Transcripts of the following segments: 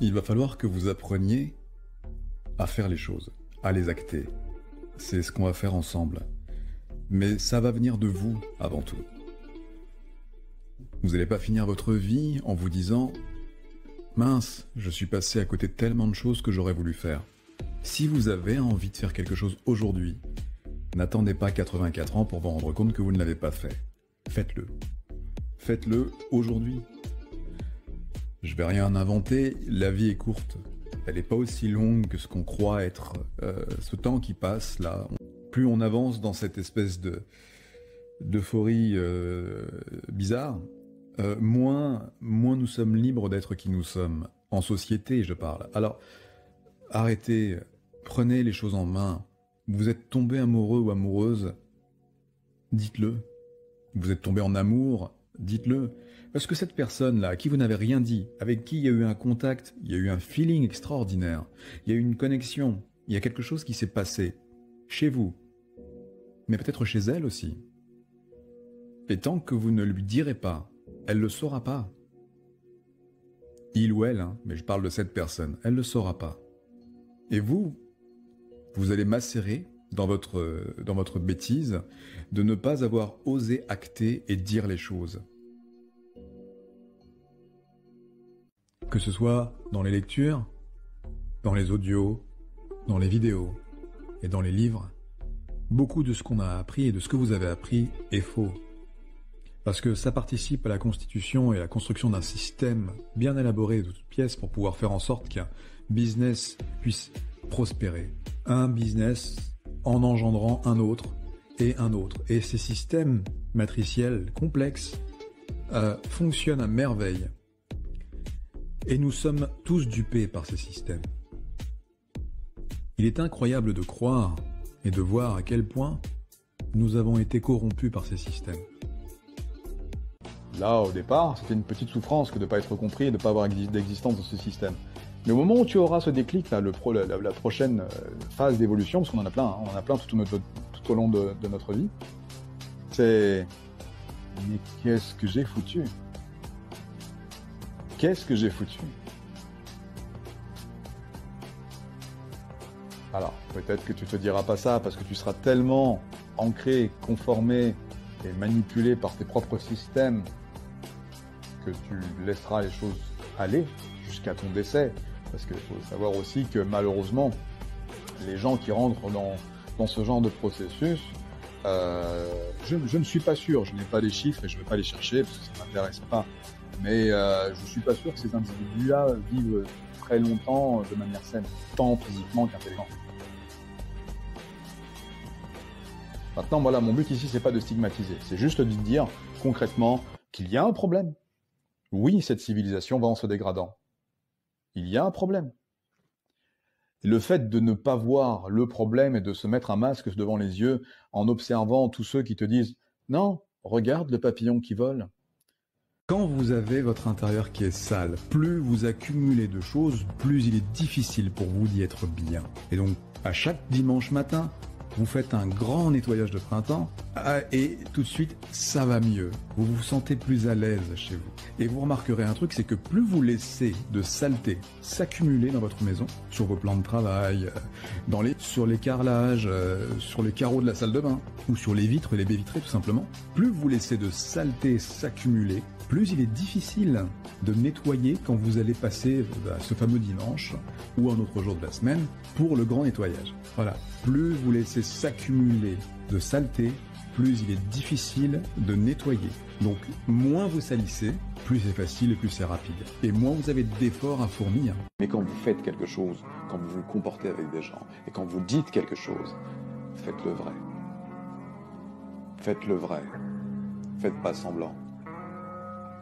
Il va falloir que vous appreniez à faire les choses, à les acter. C'est ce qu'on va faire ensemble. Mais ça va venir de vous avant tout. Vous n'allez pas finir votre vie en vous disant « Mince, je suis passé à côté de tellement de choses que j'aurais voulu faire ». Si vous avez envie de faire quelque chose aujourd'hui, n'attendez pas 84 ans pour vous rendre compte que vous ne l'avez pas fait. Faites-le. Faites-le aujourd'hui. Je vais rien inventer, la vie est courte. Elle n'est pas aussi longue que ce qu'on croit être. Ce temps qui passe, là, plus on avance dans cette espèce d'euphorie bizarre, moins nous sommes libres d'être qui nous sommes. En société, je parle. Alors, arrêtez, prenez les choses en main. Vous êtes tombé amoureux ou amoureuse, dites-le. Vous êtes tombé en amour, dites-le. Parce que cette personne-là, à qui vous n'avez rien dit, avec qui il y a eu un contact, il y a eu un feeling extraordinaire, il y a eu une connexion, il y a quelque chose qui s'est passé, chez vous, mais peut-être chez elle aussi. Et tant que vous ne lui direz pas, elle ne le saura pas. Il ou elle, hein, mais je parle de cette personne, elle ne le saura pas. Et vous allez macérer dans votre bêtise de ne pas avoir osé acter et dire les choses. Que ce soit dans les lectures, dans les audios, dans les vidéos et dans les livres, beaucoup de ce qu'on a appris et de ce que vous avez appris est faux. Parce que ça participe à la constitution et à la construction d'un système bien élaboré de toutes pièces pour pouvoir faire en sorte qu'un business puisse prospérer. Un business en engendrant un autre et un autre. Et ces systèmes matriciels complexes fonctionnent à merveille. Et nous sommes tous dupés par ces systèmes. Il est incroyable de croire et de voir à quel point nous avons été corrompus par ces systèmes. Là, au départ, c'était une petite souffrance que de ne pas être compris et de ne pas avoir d'existence dans ce système. Mais au moment où tu auras ce déclic, là, la prochaine phase d'évolution, parce qu'on en a plein, hein, on en a plein tout au long de notre vie, c'est « Mais qu'est-ce que j'ai foutu ? Qu'est-ce que j'ai foutu ?» Alors, peut-être que tu te diras pas ça parce que tu seras tellement ancré, conformé et manipulé par tes propres systèmes que tu laisseras les choses aller jusqu'à ton décès. Parce qu'il faut savoir aussi que malheureusement, les gens qui rentrent dans ce genre de processus, je ne suis pas sûr, je n'ai pas les chiffres et je ne vais pas les chercher parce que ça ne m'intéresse pas. Mais je ne suis pas sûr que ces individus-là vivent très longtemps de manière saine, tant physiquement qu'intellectuellement. Maintenant, voilà, mon but ici, c'est pas de stigmatiser, c'est juste de dire concrètement qu'il y a un problème. Oui, cette civilisation va en se dégradant. Il y a un problème. Et le fait de ne pas voir le problème et de se mettre un masque devant les yeux en observant tous ceux qui te disent « Non, regarde le papillon qui vole ». Quand vous avez votre intérieur qui est sale, plus vous accumulez de choses, plus il est difficile pour vous d'y être bien. Et donc, à chaque dimanche matin, vous faites un grand nettoyage de printemps et tout de suite, ça va mieux. Vous vous sentez plus à l'aise chez vous. Et vous remarquerez un truc, c'est que plus vous laissez de saleté s'accumuler dans votre maison, sur vos plans de travail, sur les carrelages, sur les carreaux de la salle de bain, ou sur les vitres et les baies vitrées tout simplement, plus vous laissez de saleté s'accumuler, plus il est difficile de nettoyer quand vous allez passer ce fameux dimanche ou un autre jour de la semaine pour le grand nettoyage. Voilà. Plus vous laissez s'accumuler de saleté, plus il est difficile de nettoyer. Donc, moins vous salissez, plus c'est facile et plus c'est rapide. Et moins vous avez d'efforts à fournir. Mais quand vous faites quelque chose, quand vous vous comportez avec des gens, et quand vous dites quelque chose, faites le vrai. Faites le vrai. Faites pas semblant.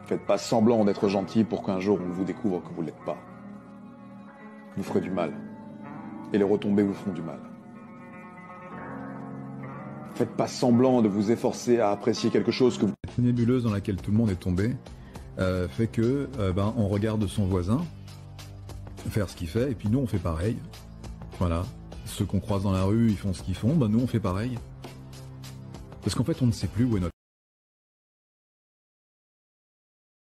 Faites pas semblant d'être gentil pour qu'un jour on vous découvre que vous ne l'êtes pas. Vous ferez du mal. Et les retombées vous feront du mal. Faites pas semblant de vous efforcer à apprécier quelque chose que vous... Cette nébuleuse dans laquelle tout le monde est tombé fait que on regarde son voisin faire ce qu'il fait et puis nous on fait pareil. Voilà. Ceux qu'on croise dans la rue, ils font ce qu'ils font, nous on fait pareil. Parce qu'en fait on ne sait plus où est notre